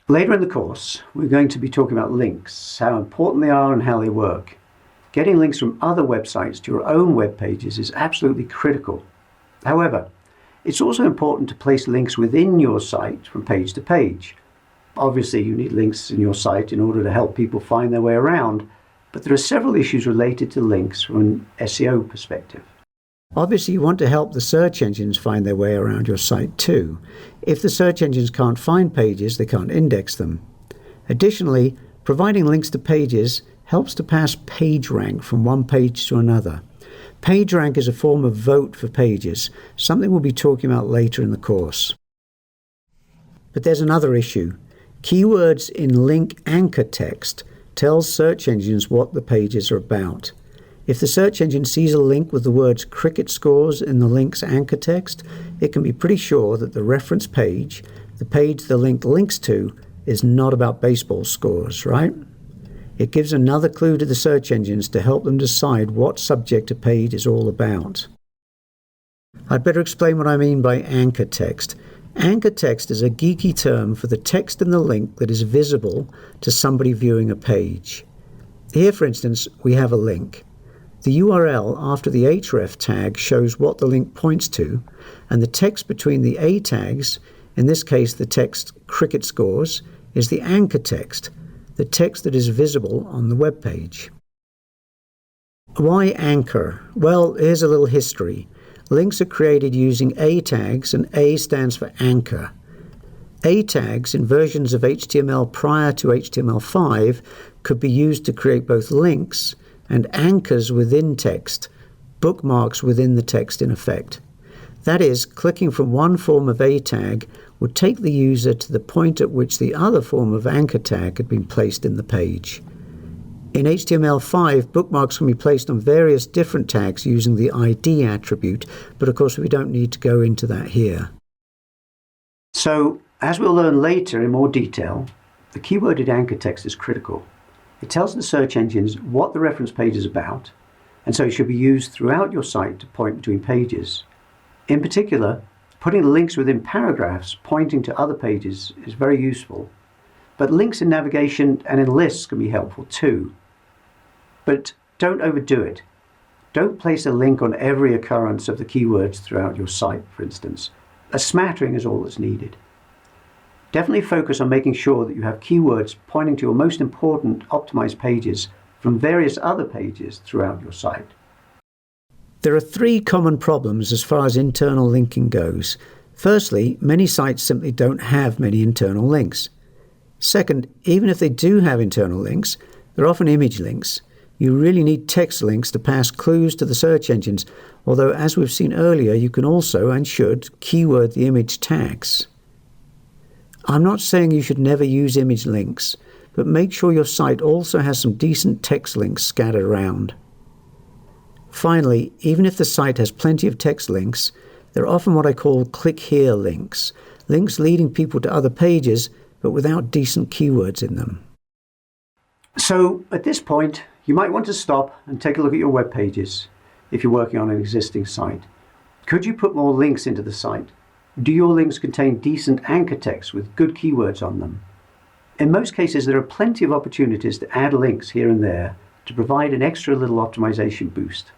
Later in the course, we're going to be talking about links, how important they are and how they work. Getting links from other websites to your own web pages is absolutely critical. However, it's also important to place links within your site from page to page. Obviously, you need links in your site in order to help people find their way around, but there are several issues related to links from an SEO perspective. Obviously, you want to help the search engines find their way around your site too. If the search engines can't find pages, they can't index them. Additionally, providing links to pages helps to pass PageRank from one page to another. PageRank is a form of vote for pages, something we'll be talking about later in the course. But there's another issue. Keywords in link anchor text tells search engines what the pages are about. If the search engine sees a link with the words cricket scores in the link's anchor text, it can be pretty sure that the reference page, the page the link links to, is not about baseball scores, right? It gives another clue to the search engines to help them decide what subject a page is all about. I'd better explain what I mean by anchor text. Anchor text is a geeky term for the text in the link that is visible to somebody viewing a page. Here, for instance, we have a link. The URL after the href tag shows what the link points to, and the text between the A tags, in this case the text cricket scores, is the anchor text, the text that is visible on the web page. Why anchor? Well, here's a little history. Links are created using A tags, and A stands for anchor. A tags in versions of HTML prior to HTML5 could be used to create both links and anchors within text, bookmarks within the text in effect. That is, clicking from one form of A tag would take the user to the point at which the other form of anchor tag had been placed in the page. In HTML5, bookmarks can be placed on various different tags using the ID attribute, but of course we don't need to go into that here. So, as we'll learn later in more detail, the keyworded anchor text is critical. It tells the search engines what the reference page is about, and so it should be used throughout your site to point between pages. In particular, putting links within paragraphs pointing to other pages is very useful, but links in navigation and in lists can be helpful too. But don't overdo it. Don't place a link on every occurrence of the keywords throughout your site, for instance. A smattering is all that's needed. Definitely focus on making sure that you have keywords pointing to your most important optimized pages from various other pages throughout your site. There are three common problems as far as internal linking goes. Firstly, many sites simply don't have many internal links. Second, even if they do have internal links, they're often image links. You really need text links to pass clues to the search engines, although as we've seen earlier, you can also and should keyword the image tags. I'm not saying you should never use image links, but make sure your site also has some decent text links scattered around. Finally, even if the site has plenty of text links, they're often what I call click here links, links leading people to other pages, but without decent keywords in them. So at this point, you might want to stop and take a look at your web pages if you're working on an existing site. Could you put more links into the site? Do your links contain decent anchor text with good keywords on them? In most cases, there are plenty of opportunities to add links here and there to provide an extra little optimization boost.